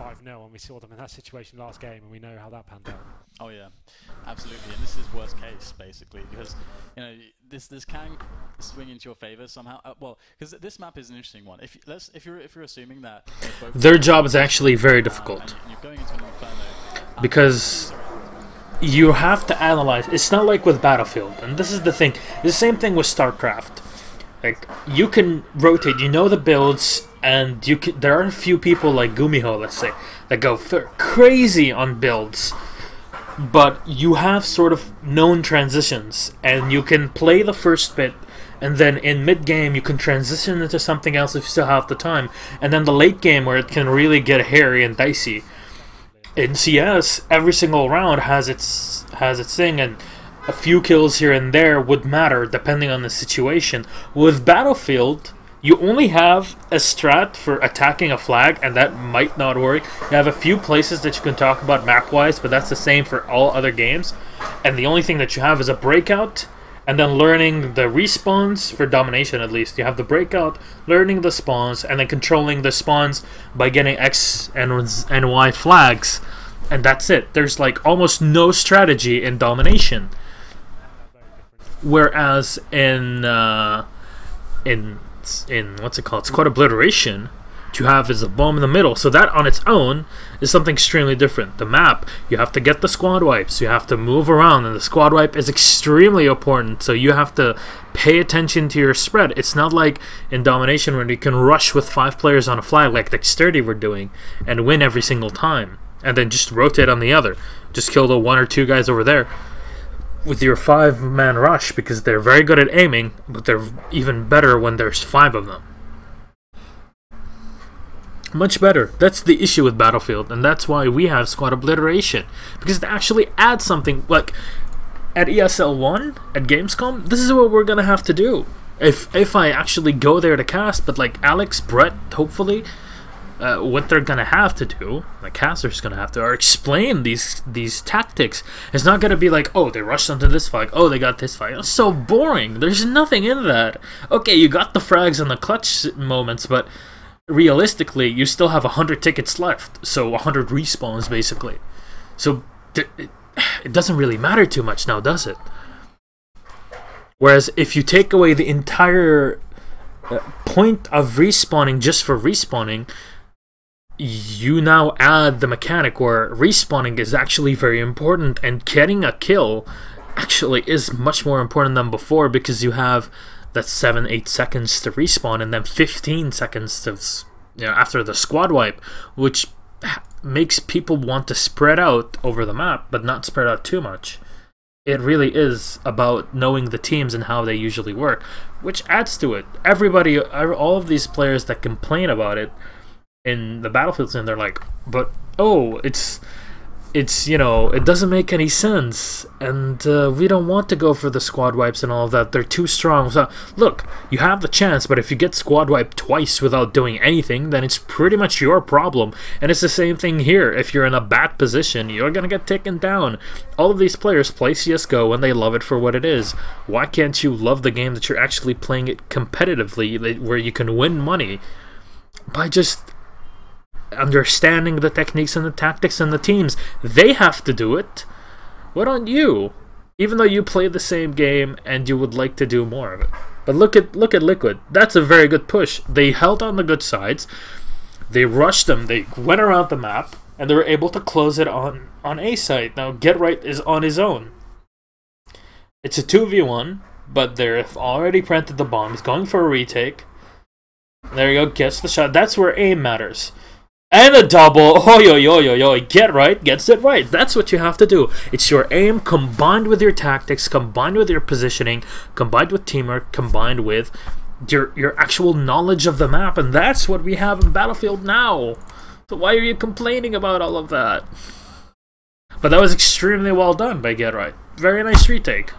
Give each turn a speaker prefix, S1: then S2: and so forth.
S1: 5-0, and we saw them in that situation last game, and we know how that panned out.
S2: Oh yeah, absolutely. And this is worst case basically, because you know this can swing into your favor somehow. Well, because this map is an interesting one. If you're assuming that
S3: their job is actually very difficult,
S2: and you're going into an inferno,
S3: because you have to analyze. It's not like with Battlefield, and this is the thing. It's the same thing with StarCraft. Like, you can rotate, you know the builds, and there are a few people like Gumiho, let's say, that go crazy on builds, but you have sort of known transitions, and you can play the first bit, and then in mid-game you can transition into something else if you still have the time, and then the late game where it can really get hairy and dicey. In CS, every single round has its thing, and a few kills here and there would matter depending on the situation. With Battlefield, you only have a strat for attacking a flag, and that might not work. You have a few places that you can talk about map-wise, but that's the same for all other games. And the only thing that you have is a breakout, and then learning the respawns for Domination at least. You have the breakout, learning the spawns, and then controlling the spawns by getting X and Y flags. And that's it. There's like almost no strategy in Domination. Whereas in what's it called, Squad Obliteration, what you have is a bomb in the middle. So that on its own is something extremely different. The map, you have to get the squad wipes, you have to move around, and the squad wipe is extremely important. So you have to pay attention to your spread. It's not like in Domination when you can rush with 5 players on a flag like Dexterity were doing and win every single time, and then just rotate on the other, just kill the 1 or 2 guys over there with your 5-man rush, because they're very good at aiming, but they're even better when there's 5 of them. Much better. That's the issue with Battlefield, and that's why we have Squad Obliteration, because it actually adds something. Like at ESL 1 at Gamescom, this is what we're gonna have to do if I actually go there to cast. But like Alex, Brett, hopefully what they're gonna have to do, like casters gonna have to, or explain these tactics. It's not gonna be like, oh, they rushed onto this flag, oh, they got this flag. It's so boring. There's nothing in that. Okay, you got the frags and the clutch moments, but realistically, you still have 100 tickets left, so 100 respawns basically. So it doesn't really matter too much now, does it? Whereas if you take away the entire point of respawning just for respawning, you now add the mechanic where respawning is actually very important, and getting a kill actually is much more important than before, because you have that 7-8 seconds to respawn, and then 15 seconds to, you know, after the squad wipe, which makes people want to spread out over the map, but not spread out too much. It really is about knowing the teams and how they usually work, which adds to it. Everybody, all of these players that complain about it in the Battlefield scene, they're like, but oh, it's you know, it doesn't make any sense, and we don't want to go for the squad wipes and all of that. They're too strong. So look, you have the chance, but if you get squad wiped twice without doing anything, then it's pretty much your problem. And it's the same thing here. If you're in a bad position, you're gonna get taken down. All of these players play CSGO and they love it for what it is. Why can't you love the game that you're actually playing it competitively, where you can win money by just understanding the techniques and the tactics and the teams? They have to do it. Why don't you? Even though you play the same game and you would like to do more of it. But look at Liquid. That's a very good push. They held on the good sides. They rushed them. They went around the map, and they were able to close it on A site. Now Get Right is on his own. It's a 2v1, but they've already planted the bomb. He's going for a retake. There you go. Gets the shot. That's where aim matters. And a double. Oh, yo. Get Right gets it right. That's what you have to do. It's your aim combined with your tactics, combined with your positioning, combined with teamwork, combined with your actual knowledge of the map. And that's what we have in Battlefield now. So why are you complaining about all of that? But that was extremely well done by Get Right. Very nice retake.